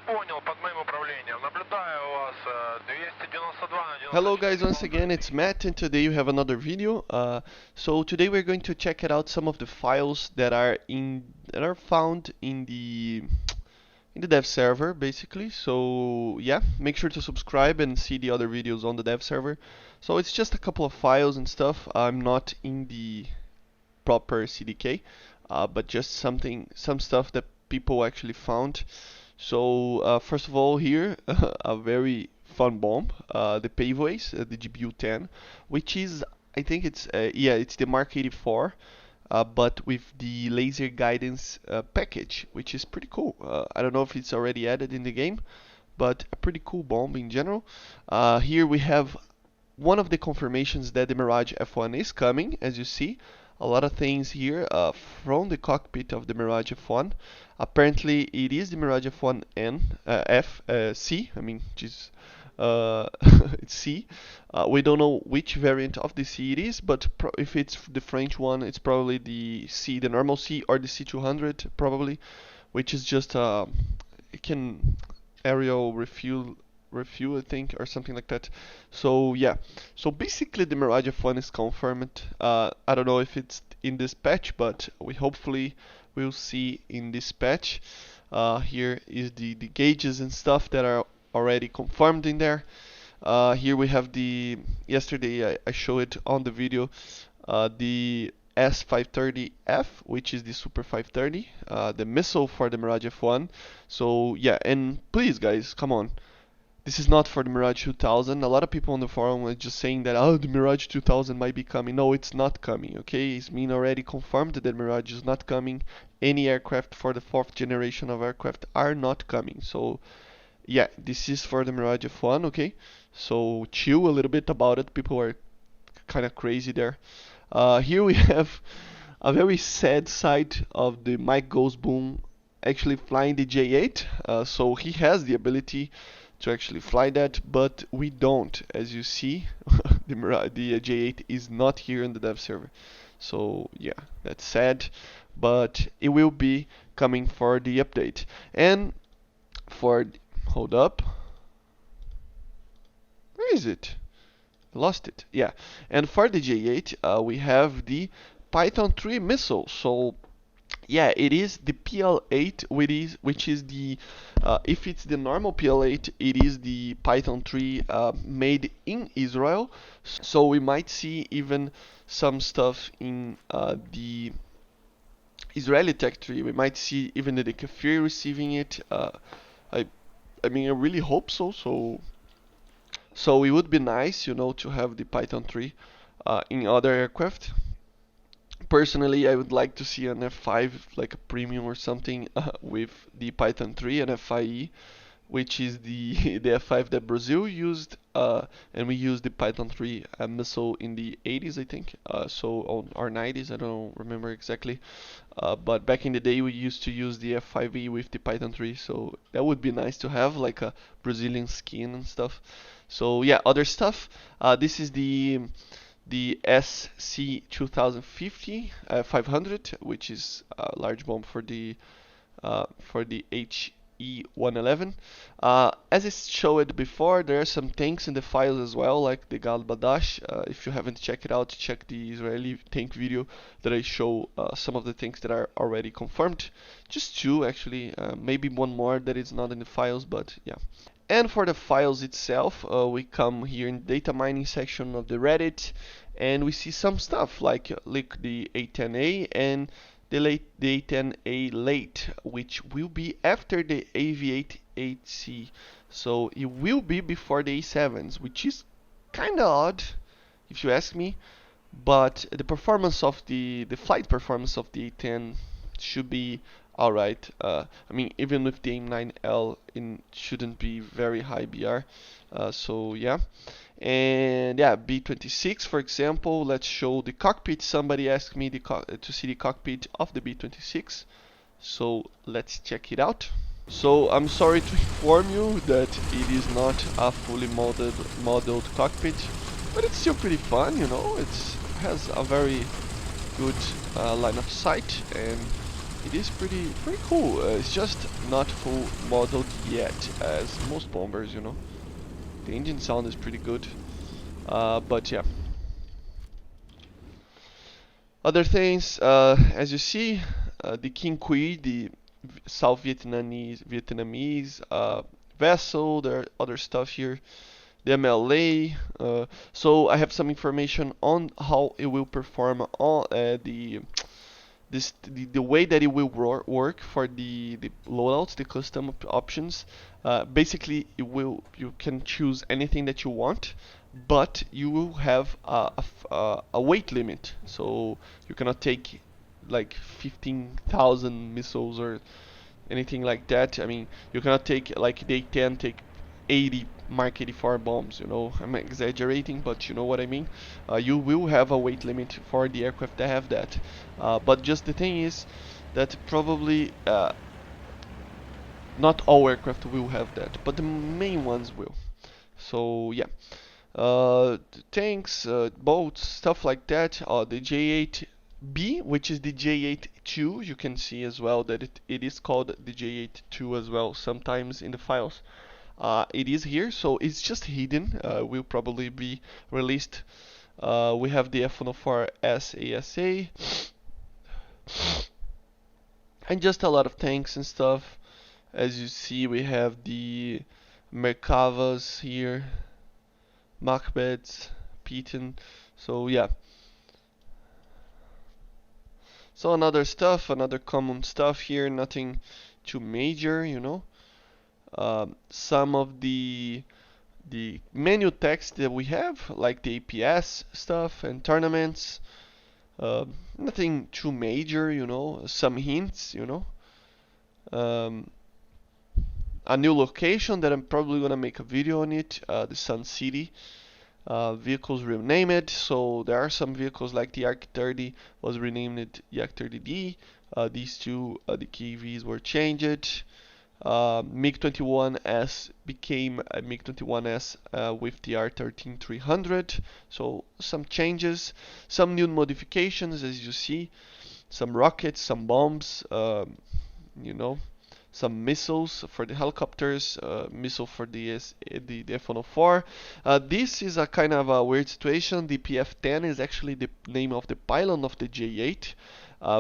Понял, под моим управлением. Наблюдаю у вас 292 на 94. Hello guys, once again it's Matt, and today we have another video. So today we're going to check it out some of the files that are found in the dev server basically. So yeah, make sure to subscribe and see the other videos on the dev server. So it's just a couple of files and stuff. I'm not in the proper CDK, but just some stuff that people actually found. So first of all, here a very fun bomb, the Paveways, the GBU-10, which is, I think it's it's the Mark 84, but with the laser guidance package, which is pretty cool. I don't know if it's already added in the game, but a pretty cool bomb in general. Here we have one of the confirmations that the Mirage F1 is coming, as you see. A lot of things here from the cockpit of the Mirage F1. Apparently, it is the Mirage F1 C. I mean, just it's C. We don't know which variant of the C it is, but if it's the French one, it's probably the C, the normal C, or the C200 probably, which is just it can aerial refuel I think, or something like that. So yeah, so basically the Mirage F1 is confirmed. I don't know if it's in this patch, but we hopefully will see in this patch. Here is the gauges and stuff that are already confirmed in there. Here we have yesterday I showed it on the video, the S530F, which is the Super 530, the missile for the Mirage F1. So yeah, and please guys, come on. This is not for the Mirage 2000. A lot of people on the forum are just saying that, oh, the Mirage 2000 might be coming. No, it's not coming, okay? It's been already confirmed that Mirage is not coming. Any aircraft for the 4th generation of aircraft are not coming. So, yeah, this is for the Mirage F1, okay? So, chill a little bit about it. People are kind of crazy there. Here we have a very sad side of the Mike Goes Boom actually flying the J8. So, he has the ability to actually fly that, but we don't. As you see, the J8 is not here in the dev server. So yeah, that's sad, but it will be coming for the update. And for hold up, where is it? I lost it. Yeah, and for the J8, we have the Python 3 missile. So yeah, it is the PL8, which is the if it's the normal PL8, it is the Python 3 made in Israel. So we might see even some stuff in the Israeli Tech 3. We might see even the Shafrir receiving it. I I mean, I really hope so. So it would be nice, to have the Python 3 in other aircraft. Personally, I would like to see an F5, like a premium or something, with the Python 3 and F5E, which is the the F5 that Brazil used, and we used the Python 3 missile in the 80s, I think, or 90s, I don't remember exactly. But back in the day, we used to use the F5E with the Python 3, so that would be nice to have, like a Brazilian skin and stuff. So yeah, other stuff. This is the SC2500 500, which is a large bomb for the HE111. As I showed before, there are some tanks in the files as well, like the Galbadash. If you haven't checked it out, check the Israeli tank video that I show some of the tanks that are already confirmed. Just two actually, maybe one more that is not in the files, but yeah. And for the files itself, we come here in data mining section of the Reddit, and we see some stuff like the A10A and the A10A late, which will be after the AV8C. So it will be before the A7s, which is kind of odd, if you ask me. But the performance of the flight performance of the A10 should be alright. I mean, even with the M9L, it shouldn't be very high BR. So yeah, and yeah, B26 for example. Let's show the cockpit. Somebody asked me to see the cockpit of the B26, so let's check it out. So I'm sorry to inform you that it is not a fully modeled cockpit, but it's still pretty fun, It has a very good line of sight, and it is pretty cool. It's just not full modeled yet, as most bombers, you know. The engine sound is pretty good, but yeah. Other things, as you see, the King Kui, the South Vietnamese vessel. There are other stuff here. The MLA. So I have some information on how it will perform on the way that it will work for the loadouts, the custom options. Basically, you can choose anything that you want, but you will have a weight limit. So you cannot take like 15,000 missiles or anything like that. I mean, you cannot take, like they can take 80 Mark 84 bombs, you know. I'm exaggerating, but you know what I mean. You will have a weight limit for the aircraft that have that. But just the thing is that probably not all aircraft will have that, but the main ones will. So yeah. Tanks, boats, stuff like that. The J8B, which is the J82, you can see as well that it is called the J82 as well sometimes in the files. It is here, so it's just hidden. Will probably be released. We have the F104 SASA, and just a lot of tanks and stuff. As you see, we have the Merkavas here, Macbeths, Piton. So yeah. So another common stuff here. Nothing too major, you know. Some of the menu text that we have, like the APS stuff and tournaments. Nothing too major, you know. Some hints, you know. A new location that I'm probably gonna make a video on it. The Sun City. Vehicles renamed, so there are some vehicles like the Arc 30 was renamed Yak 30D. These two, the KVs were changed. MiG-21S became a MiG-21S with the R13300. So some changes, some new modifications, as you see. Some rockets, some bombs, you know. Some missiles for the helicopters, missile for the F104. This is a kind of a weird situation. The PF-10 is actually the name of the pylon of the J8,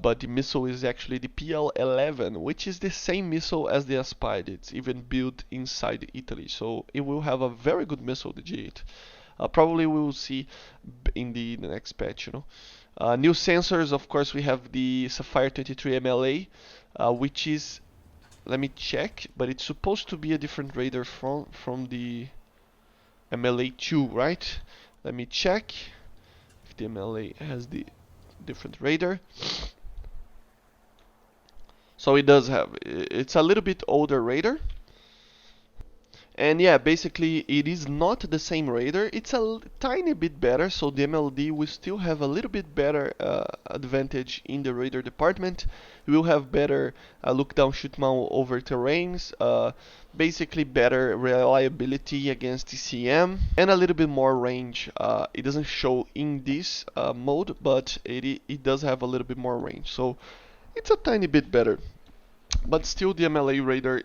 but the missile is actually the PL-11, which is the same missile as the Aspide. It's even built inside Italy, so it will have a very good missile, the J8. Probably we will see in the next patch, you know. New sensors, of course, we have the Sapphire 23 MLA, which is, let me check, but it's supposed to be a different radar from the MLA2, right? Let me check if the MLA has the different radar. So it does have, it's a little bit older radar. And yeah, basically it is not the same radar. It's a tiny bit better, so the MLD will still have a little bit better advantage in the radar department. We will have better look down, shoot mount over terrains, basically better reliability against TCM, and a little bit more range. It doesn't show in this mode, but it does have a little bit more range. So it's a tiny bit better, but still the MLA radar,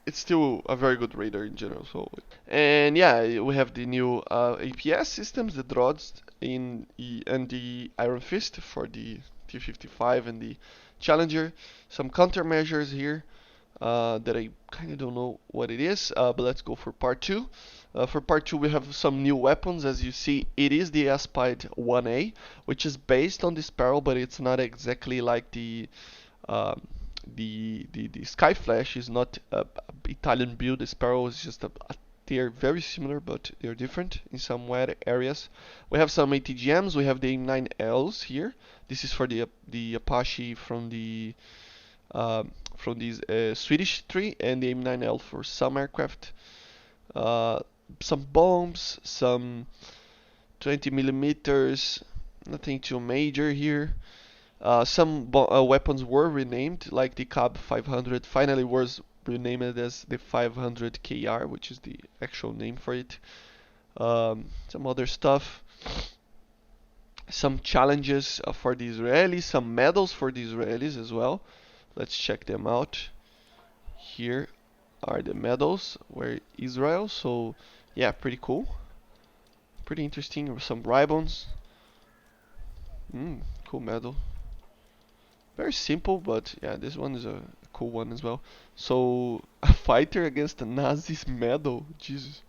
it's still a very good radar in general. So, and yeah, we have the new APS systems, the throughts and the Iron Fist for the T55 and the Challenger. Some countermeasures here that I kind of don't know what it is, but let's go for part 2. For part 2 we have some new weapons. As you see, it is the Aspide 1A, which is based on the Sparrow, but it's not exactly like the Skyflash is not a Italian build. The Sparrow is just they're very similar, but they're different in some areas. We have some ATGMs. We have the M9Ls here. This is for the Apache from these Swedish tree, and the M9L for some aircraft. Some bombs, some 20 millimeters. Nothing too major here. Some weapons were renamed, like the Cab 500 finally was renamed as the 500 KR, which is the actual name for it. Some other stuff. Some challenges for the Israelis, some medals for the Israelis as well. Let's check them out. Here are the medals where Israel, so yeah, pretty cool, pretty interesting. Some ribbons. Cool medal. Very simple, but yeah, this one is a cool one as well. So a fighter against a Nazi's medal. Jesus,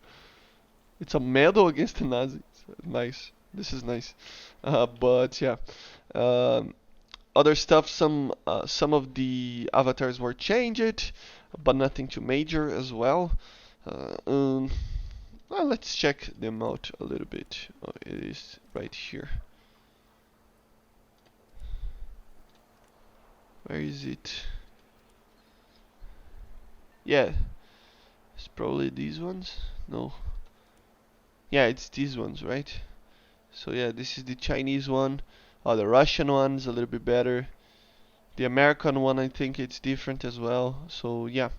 it's a medal against the Nazis. Nice. This is nice. But yeah, um, other stuff. Some of the avatars were changed, but nothing too major as well. Uh, um, well, let's check them out a little bit. Oh, it is right here. Where is it? Yeah, it's probably these ones. No. Yeah, it's these ones, right? So yeah, this is the Chinese one. The Russian one's a little bit better. The American one, I think it's different as well. So yeah,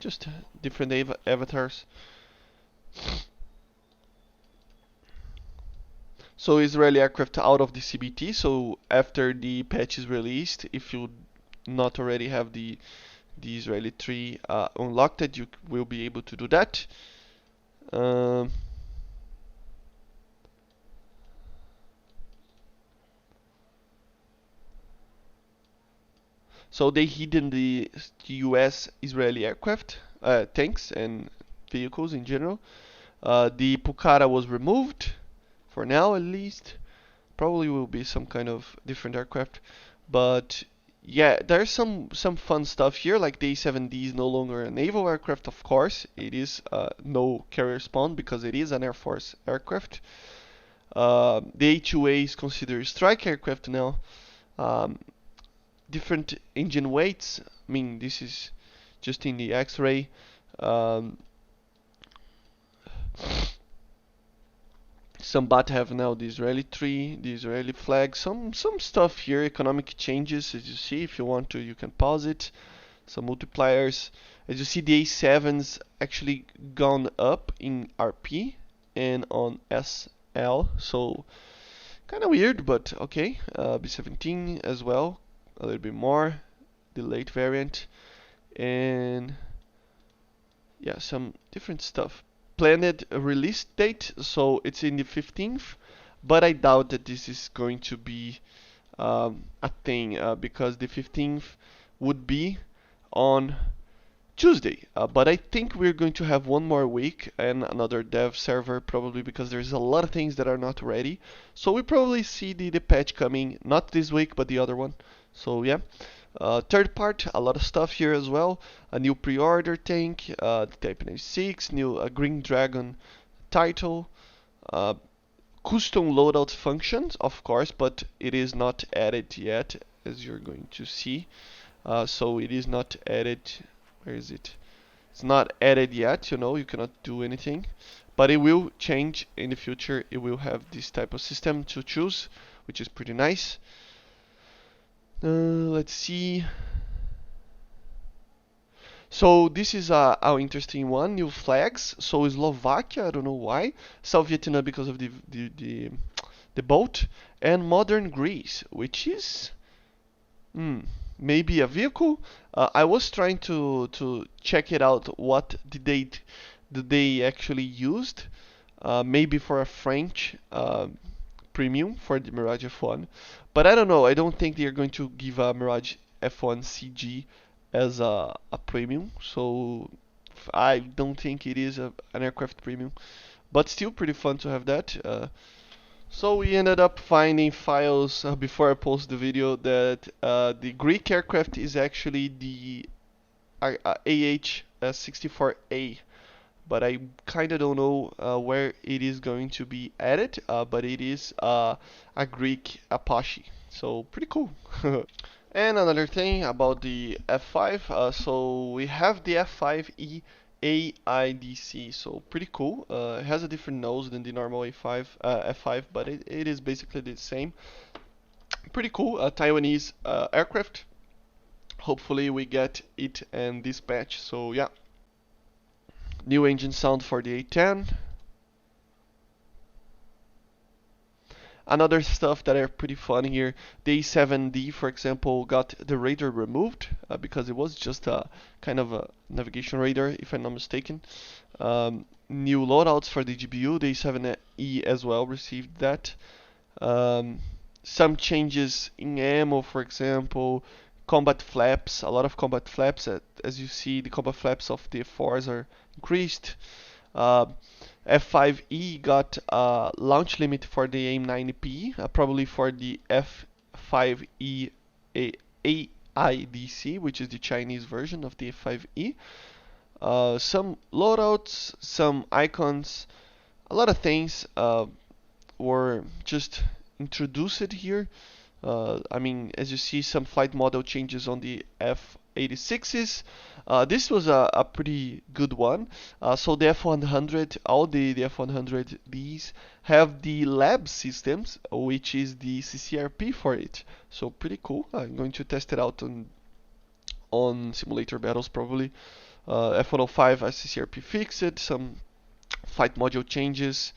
just different avatars. So Israeli aircraft out of the CBT. So after the patch is released, if you not already have the Israeli 3 unlocked, you will be able to do that. Um, so they hidden the US Israeli aircraft, tanks and vehicles in general. The Pucara was removed, for now at least. Probably will be some kind of different aircraft, but yeah, there's some fun stuff here. Like the A7D is no longer a naval aircraft, of course. It is no carrier spawn because it is an Air Force aircraft. The A2A is considered strike aircraft now. Um, Different engine weights. I mean, this is just in the X-ray. Um, some BAT have now the Israeli tree, the Israeli flag, some stuff here, economic changes. As you see, if you want to, you can pause it. Some multipliers. As you see, the A7's actually gone up in RP and on SL, so kind of weird, but okay. B17 as well, a little bit more, the late variant, and yeah, some different stuff. Planned release date, so it's in the 15th, but I doubt that this is going to be a thing because the 15th would be on Tuesday. But I think we're going to have one more week and another dev server probably because there's a lot of things that are not ready. So we probably see the patch coming not this week but the other one. So yeah. Third part, a lot of stuff here as well. A new pre-order tank, the Type 96, new Green Dragon title, uh, custom loadout functions, of course, but it is not added yet, as you're going to see. So it is not added. Where is it? It's not added yet, you cannot do anything. But it will change in the future. It will have this type of system to choose, which is pretty nice. Let's see. So this is a interesting one. New flags. So Slovakia, I don't know why. South Vietnam because of the boat, and modern Greece, which is maybe a vehicle. I was trying to check it out. What did they actually used? Maybe for a French premium for the Mirage F1, but I don't know. I don't think they are going to give a Mirage F1CG as a premium, so I don't think it is an aircraft premium, but still pretty fun to have that. So we ended up finding files before I post the video that the Greek aircraft is actually the AH-64A, but I kind of don't know where it is going to be added, but it is a Greek Apache, so pretty cool. And another thing about the F5, so we have the F5E AIDC, so pretty cool. It has a different nose than the normal F5, but it is basically the same. Pretty cool, Taiwanese aircraft. Hopefully we get it in this patch, so yeah. New engine sound for the A10. Another stuff that are pretty fun here, the A7D, for example, got the radar removed because it was just a kind of a navigation radar, if I'm not mistaken. New loadouts for the GPU, the A7E as well received that. Some changes in ammo, for example, combat flaps, a lot of combat flaps. As you see, the combat flaps of the F4s are increased. F5E got a launch limit for the AIM-9P, probably for the F5E AIDC, which is the Chinese version of the F5E. Some loadouts, some icons, a lot of things were just introduced here. I mean, as you see, some flight model changes on the F86s. This was a pretty good one. So the F100, all the F100Bs have the lab systems, which is the CCRP for it. So pretty cool. I'm going to test it out on simulator battles probably. F105 CCRP fixed, some flight module changes,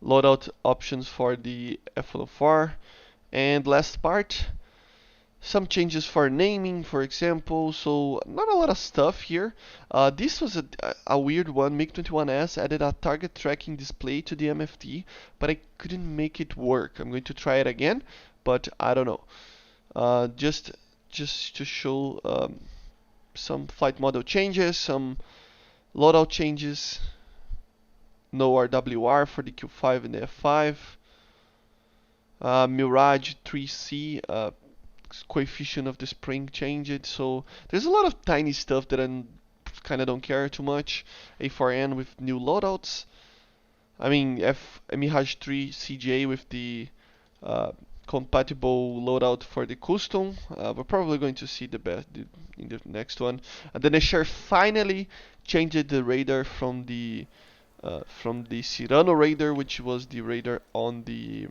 loadout options for the F104. And last part, some changes for naming, for example, so not a lot of stuff here. This was a weird one. MiG-21S added a target tracking display to the MFT, but I couldn't make it work. I'm going to try it again, but I don't know. Just to show some flight model changes, some loadout changes, no RWR for the Q5 and the F5. Mirage 3C coefficient of the spring changed, so there's a lot of tiny stuff that I kind of don't care too much. A4N with new loadouts. I mean Mirage 3 CJ with the compatible loadout for the custom. We're probably going to see the best in the next one. And then Shafrir finally changed the radar from the Cyrano radar, which was the radar on the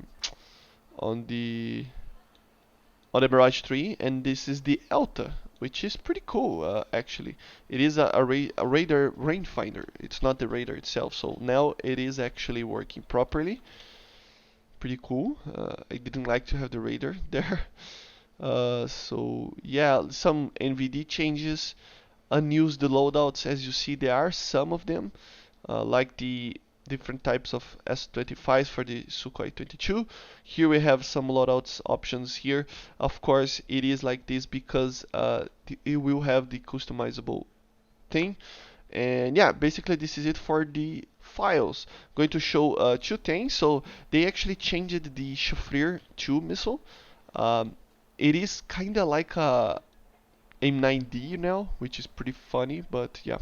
Mirage 3, and this is the Alta, which is pretty cool actually. It is a radar rangefinder. It's not the radar itself, so now it is actually working properly. Pretty cool. I didn't like to have the radar there. So yeah, some NVD changes, unused loadouts. As you see, there are some of them, like the different types of S25s for the Sukhoi 22. Here we have some loadouts options here. Of course, it is like this because it will have the customizable thing. And yeah, basically this is it for the files. Going to show two things. So they actually changed the Shafrir 2 missile. It is kind of like a AIM-9D now, which is pretty funny, but yeah.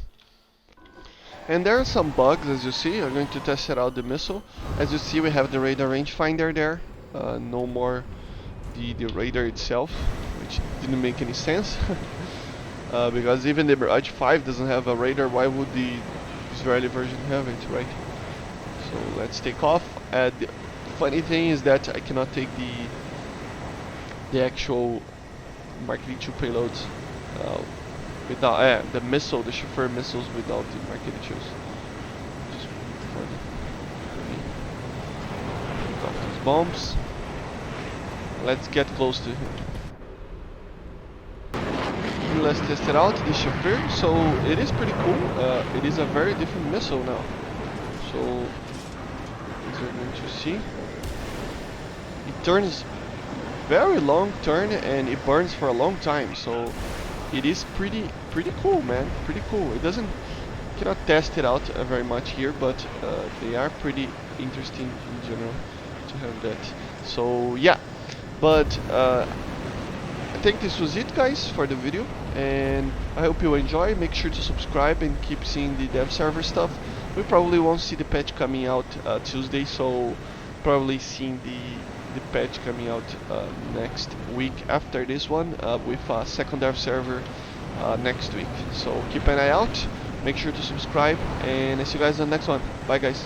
And there are some bugs, as you see. I'm going to test it out the missile. As you see, we have the radar rangefinder there. No more the radar itself, which didn't make any sense. Because even the Mirage 5 doesn't have a radar. Why would the Israeli version have it, right? So let's take off. The funny thing is that I cannot take the actual Mark V2 payloads without the missile, the Shafrir missiles without the Mark V2s. Just funny. Take off these bombs. Let's get close to him. Let's test it out, the Shafrir. So it is pretty cool. It is a very different missile now. So as you're going to see, it turns very long turn and it burns for a long time. So it is pretty cool, man. Pretty cool. It cannot test it out very much here, but they are pretty interesting in general to have that. So yeah, but I think this was it, guys, for the video, and I hope you enjoy. Make sure to subscribe and keep seeing the dev server stuff. We probably won't see the patch coming out Tuesday, so probably seeing the patch coming out next week after this one, with a second dev server next week. So keep an eye out, make sure to subscribe, and I see you guys on the next one. Bye, guys.